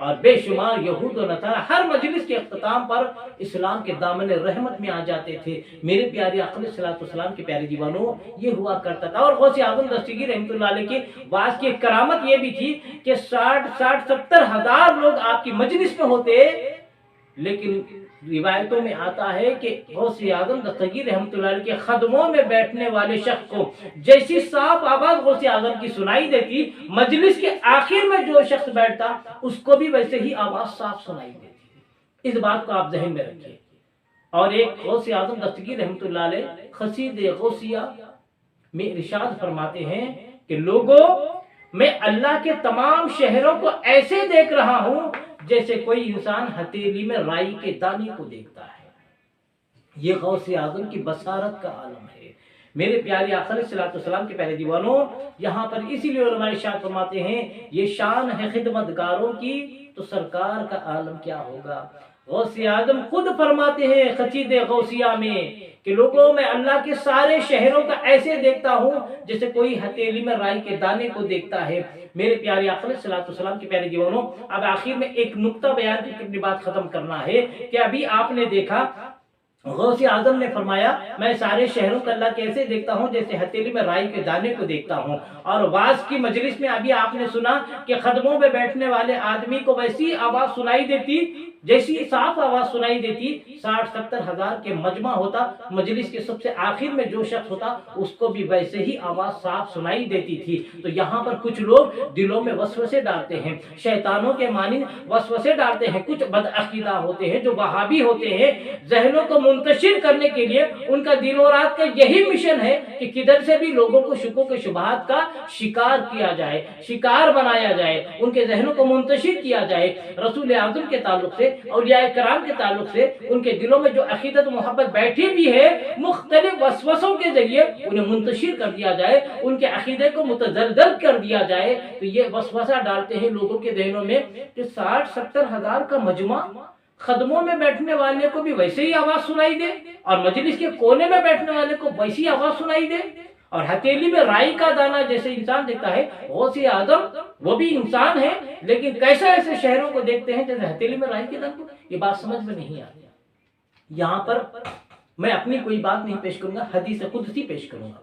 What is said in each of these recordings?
اور بے شمار یہود و نصارہ ہر مجلس کے اختتام پر اسلام کے دامن رحمت میں آ جاتے تھے۔ میرے پیارے آقا علیہ السلام کے پیارے دیوانوں، یہ ہوا کرتا تھا۔ اور غوث اعظم دستگیر رحمۃ اللہ علیہ کے بعض کی ایک کرامت یہ بھی تھی کہ 60-70 ہزار لوگ آپ کی مجلس میں ہوتے، لیکن روایتوں میں آتا ہے کہ غوث اعظم دستگیر رحمۃ اللہ علیہ کے خدموں میں بیٹھنے والے شخص کو جیسی صاف آواز غوث اعظم کی سنائی دیتی، مجلس کے آخر میں جو شخص بیٹھتا اس کو بھی ویسے ہی آواز صاف سنائی دیتی۔ اس بات کو آپ ذہن میں رکھیے۔ اور ایک غوث اعظم دستگیر رحمۃ اللہ علیہ قصید غوثیہ میں ارشاد فرماتے ہیں کہ لوگوں، میں اللہ کے تمام شہروں کو ایسے دیکھ رہا ہوں جیسے کوئی انسان ہتھیلی میں رائی کے دانے کو دیکھتا ہے۔ یہ غوث اعظم کی بصارت کا عالم ہے۔ میرے پیارے آقا علیہ السلام کے پیارے دیوانوں، یہاں پر اسی لیے علماء ارشاد فرماتے ہیں یہ شان ہے خدمتگاروں کی، تو سرکار کا عالم کیا ہوگا۔ غوث اعظم خود فرماتے ہیں قصید غوثیہ میں کہ لوگوں، میں اللہ کے سارے شہروں کا ایسے دیکھتا ہوں جیسے کوئی ہتھیلی میں رائی کے دانے کو دیکھتا ہے۔ میرے پیارے آقا علیہ السلام کے پیارے دیوانوں، اب آخر میں ایک نقطہ بیان کی اپنی بات ختم کرنا ہے کہ ابھی آپ نے دیکھا غوث اعظم نے فرمایا میں سارے شہروں کا اللہ کیسے دیکھتا ہوں جیسے ہتھیلی میں رائی کے دانے کو دیکھتا ہوں۔ اور واز کی مجلس میں ابھی آپ نے سنا کہ خدموں میں بیٹھنے والے آدمی کو ویسی آواز سنائی دیتی، جیسی صاف آواز سنائی دیتی، 60-70 ہزار کے مجمع ہوتا، مجلس کے سب سے آخر میں جو شخص ہوتا اس کو بھی ویسے ہی آواز صاف سنائی دیتی تھی۔ تو یہاں پر کچھ لوگ دلوں میں وسوسے ڈالتے ہیں، شیطانوں کے مانند وسوسے ڈالتے ہیں، کچھ بدعقیدہ ہوتے ہیں جو وہابی ہوتے ہیں، ذہنوں کو منتشر کرنے کے لیے ان کا دن و رات کا یہی مشن ہے کہ کدھر سے بھی لوگوں کو شکوک و شبہات کا شکار کیا جائے، شکار بنایا جائے، ان کے ذہنوں کو منتشر کیا جائے۔ رسول اعظم کے تعلق سے، اولیاء کرام کے تعلق سے ان کے دلوں میں جو عقیدت و محبت بیٹھی بھی ہے، مختلف وسوسوں کے ذریعے انہیں منتشر کر دیا جائے، ان کے عقیدے کو متزلزل کر دیا جائے۔ تو یہ وسوسہ ڈالتے ہیں لوگوں کے ذہنوں میں کہ 60-70 ہزار کا مجمع، خدموں میں بیٹھنے والے کو بھی ویسے ہی آواز سنائی دے اور مجلس کے کونے میں بیٹھنے والے کو ویسی آواز سنائی دے، اور ہتھیلی میں رائی کا دانہ جیسے انسان دیکھتا ہے۔ غوث اعظم وہ بھی انسان ہے لیکن کیسے ایسے شہروں کو دیکھتے ہیں جیسے ہتھیلی میں رائی کے دانے کو، یہ بات سمجھ میں نہیں آتی۔ یہاں پر میں اپنی کوئی بات نہیں پیش کروں گا، حدیث قدسی پیش کروں گا۔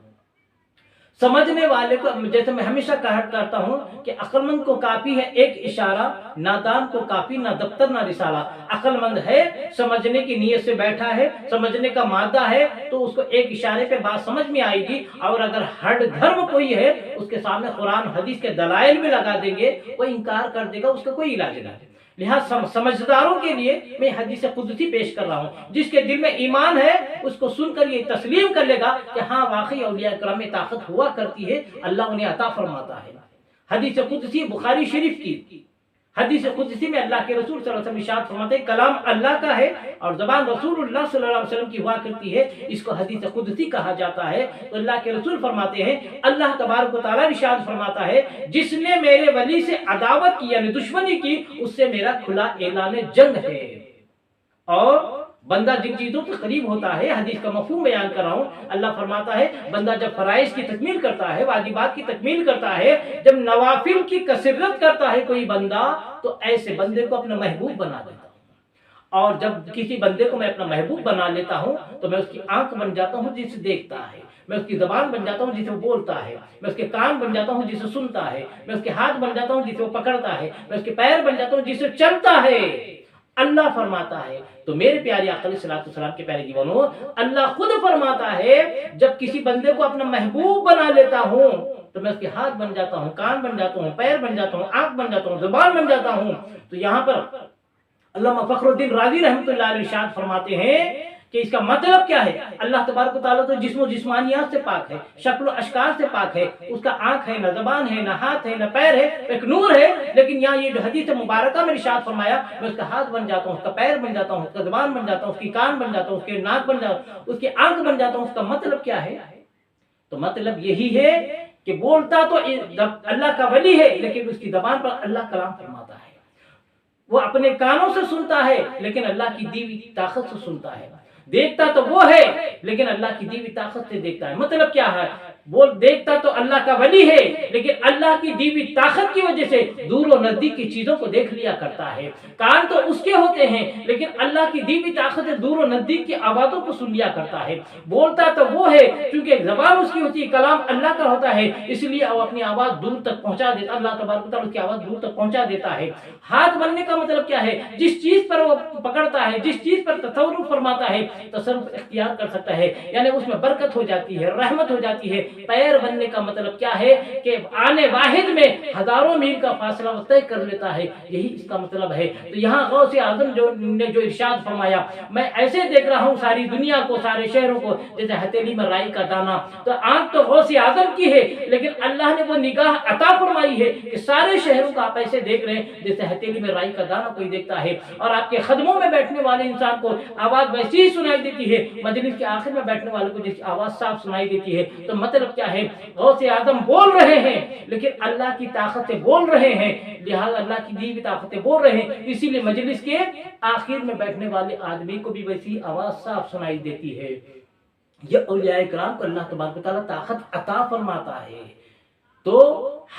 سمجھنے والے کو، جیسے میں ہمیشہ کہا کرتا ہوں کہ عقل مند کو کافی ہے ایک اشارہ، نادان کو کافی نہ دفتر نہ رسالہ۔ عقل مند ہے، سمجھنے کی نیت سے بیٹھا ہے، سمجھنے کا مادہ ہے، تو اس کو ایک اشارے پہ بات سمجھ میں آئے گی۔ اور اگر ہٹ دھرم کوئی ہے اس کے سامنے قرآن حدیث کے دلائل بھی لگا دیں گے، وہ انکار کر دے گا، اس کا کوئی علاج نہیں۔ لہذا سمجھداروں کے لیے میں حدیث قدسی پیش کر رہا ہوں۔ جس کے دل میں ایمان ہے اس کو سن کر یہ تسلیم کر لے گا کہ ہاں واقعی اولیاء کرام میں طاقت ہوا کرتی ہے، اللہ انہیں عطا فرماتا ہے۔ حدیث قدسی بخاری شریف کی حدیث قدسی میں اللہ کے رسول صلی اللہ علیہ وسلم ارشاد فرماتے ہیں کلام اللہ کا ہے اور زبان رسول اللہ صلی اللہ علیہ وسلم کی ہوا کرتی ہے، اس کو حدیث قدسی کہا جاتا ہے۔ تو اللہ کے رسول فرماتے ہیں اللہ تبارک و تعالیٰ ارشاد فرماتا ہے جس نے میرے ولی سے عداوت کی یعنی دشمنی کی، اس سے میرا کھلا اعلان جنگ ہے۔ اور بندہ جن چیزوں کے قریب ہوتا ہے، حدیث کا مفہوم بیان کر رہا ہوں، اللہ فرماتا ہے بندہ جب فرائض کی تکمیل کرتا ہے، واجبات کی تکمیل کرتا ہے، جب نوافل کی کثرت کرتا ہے کوئی بندہ، تو ایسے بندے کو اپنا محبوب بنا دیتا ہوں۔ اور جب کسی بندے کو میں اپنا محبوب بنا لیتا ہوں تو میں اس کی آنکھ بن جاتا ہوں جسے دیکھتا ہے، میں اس کی زبان بن جاتا ہوں جسے وہ بولتا ہے، میں اس کے کان بن جاتا ہوں جسے سنتا ہے، میں اس کے ہاتھ بن جاتا ہوں جسے وہ پکڑتا ہے، میں اس کے پیر بن جاتا ہوں جسے چلتا ہے۔ اللہ فرماتا ہے۔ تو میرے پیارے آقا علیہ السلام کے پیارے دیوانوں، اللہ خود فرماتا ہے جب کسی بندے کو اپنا محبوب بنا لیتا ہوں تو میں اس کے ہاتھ بن جاتا ہوں، کان بن جاتا ہوں، پیر بن جاتا ہوں، آنکھ بن جاتا ہوں، زبان بن جاتا ہوں۔ تو یہاں پر علامہ فخر الدین رازی رحمۃ اللہ علیہ ارشاد فرماتے ہیں کہ اس کا مطلب کیا ہے؟ اللہ تبارک و تعالیٰ تو جسم و جسمانیات سے پاک ہے، شکل و اشکال سے پاک ہے، اس کا آنکھ ہے، نہ زبان ہے، نہ ہاتھ ہے، نہ پیر ہے، ایک نور ہے۔ لیکن یہاں یہ جو حدیث مبارکہ میں ارشاد فرمایا میں اس کا ہاتھ بن جاتا ہوں، اس کا پیر بن جاتا ہوں، اس کا زبان بن جاتا ہوں، اس کی کان بن جاتا ہوں، اس کے ناک بن جاتا ہوں، اس کی آنکھ بن جاتا ہوں، اس کا مطلب کیا ہے؟ تو مطلب یہی ہے کہ بولتا تو اللہ کا ولی ہے لیکن اس کی زبان پر اللہ کلام فرماتا ہے، وہ اپنے کانوں سے سنتا ہے لیکن اللہ کی دی ہوئی طاقت سے سنتا ہے، دیکھتا تو وہ ہے لیکن اللہ کی دی ہوئی طاقت سے دیکھتا ہے۔ مطلب کیا ہے؟ وہ دیکھتا تو اللہ کا ولی ہے لیکن اللہ کی دی ہوئی طاقت کی وجہ سے دور و نزدیک کی چیزوں کو دیکھ لیا کرتا ہے. کان تو اس کے ہوتے ہیں لیکن اللہ کی دی ہوئی طاقت سے دور و نزدیک کی آوازوں کو سن لیا کرتا ہے. بولتا تو وہ ہے کیونکہ زبان اس کی ہوتی ہے, کلام اللہ کا ہوتا ہے, اس لیے وہ اپنی آواز دور تک پہنچا دیتا, اللہ تبارک و تعالیٰ اس کی آواز دور تک پہنچا دیتا ہے. ہاتھ بننے کا مطلب کیا ہے؟ جس چیز پر وہ پکڑتا ہے, جس چیز پر تصرف فرماتا ہے, تصرف اختیار کر سکتا ہے, یعنی اس میں برکت ہو جاتی ہے, رحمت ہو جاتی ہے. پیر بننے کا مطلب کیا ہے کہ آنے واحد میں ہزاروں میل کا فاصلہ وہ طے کر لیتا ہے, یہی اس کا مطلب ہے. تو یہاں غوث اعظم نے جو ارشاد فرمایا, میں ایسے دیکھ رہا ہوں ساری دنیا کو, سارے شہروں کو جیسے ہتھیلی میں رائی کا دانہ. تو آنکھ تو غوث اعظم کی ہے لیکن اللہ نے وہ نگاہ عطا فرمائی ہے کہ سارے شہروں کو آپ ایسے دیکھ رہے ہیں جیسے ہتھیلی میں رائی کا دانہ کوئی دیکھتا ہے. اور آپ کے خدموں میں بیٹھنے والے انسان کو آواز ویسی ہی سنائی دیتی ہے, مجلس کے آخر میں بیٹھنے والے کو جس کی آواز صاف سنائی دیتی ہے. تو مطلب کیا ہے؟ غوث اعظم بول رہے ہیں لیکن اللہ کی طاقت سے بول رہے ہیں, لہذا اللہ کی دی ہوئی طاقتیں بول رہے ہیں, اسی لیے مجلس کے آخر میں بیٹھنے والے آدمی کو بھی ویسی آواز صاف سنائی دیتی ہے. یہ اولیاء کرام کو اللہ تبارک و تعالیٰ طاقت عطا فرماتا ہے. تو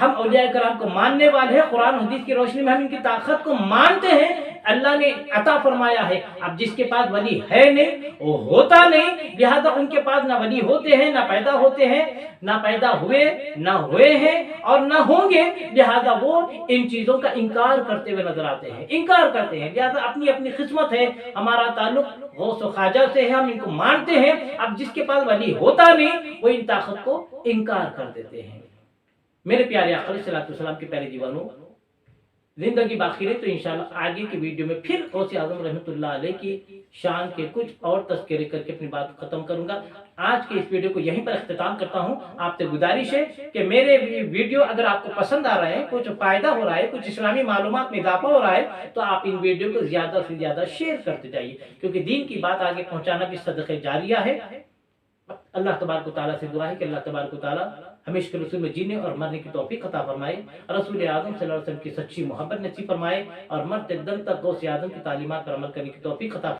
ہم اولیاء کرام کو ماننے والے ہیں, قرآن حدیث کی روشنی میں ہم ان کی طاقت کو مانتے ہیں. اللہ نے عطا فرمایا ہے. اب جس کے پاس ولی ہے نہیں, وہ ہوتا نہیں, لہذا ان کے پاس نہ ولی ہوتے ہیں, نہ پیدا ہوتے ہیں, نہ پیدا ہوئے, نہ ہوئے ہیں اور نہ ہوں گے, لہذا وہ ان چیزوں کا انکار کرتے ہوئے نظر آتے ہیں, انکار کرتے ہیں. لہذا اپنی اپنی قسمت ہے, ہمارا تعلق غوث و خواجہ سے ہے, ہم ان کو مانتے ہیں. اب جس کے پاس ولی ہوتا نہیں, وہ ان طاقت کو انکار کر دیتے ہیں. میرے پیارے آقا علیہ الصلوۃ والسلام کے پیارے دیوانوں, زندگی باقی رہے تو انشاءاللہ آگے کی ویڈیو میں پھر غوث اعظم رحمۃ اللہ علیہ کی شان کے کچھ اور تذکرے کر کے اپنی بات ختم کروں گا. آج کے اس ویڈیو کو یہیں پر اختتام کرتا ہوں. آپ سے گزارش ہے کہ میرے ویڈیو اگر آپ کو پسند آ رہے ہیں, کچھ فائدہ ہو رہا ہے, کچھ اسلامی معلومات میں اضافہ ہو رہا ہے, تو آپ ان ویڈیو کو زیادہ سے زیادہ شیئر کرتے جائیے, کیونکہ دین کی بات آگے پہنچانا بھی صدقہ جاریہ ہے. اللہ تبارک و تعالیٰ سے دعا ہے کہ اللہ تبارک و تعالیٰ ہمیں عشق رسول میں جینے اور مرنے کی توفیق عطا فرمائے, رسول اعظم صلی اللہ علیہ وسلم کی سچی محبت نصیب فرمائے, اور مرتے دم تک غوث اعظم کی تعلیمات پر عمل کرنے کی توفیق عطا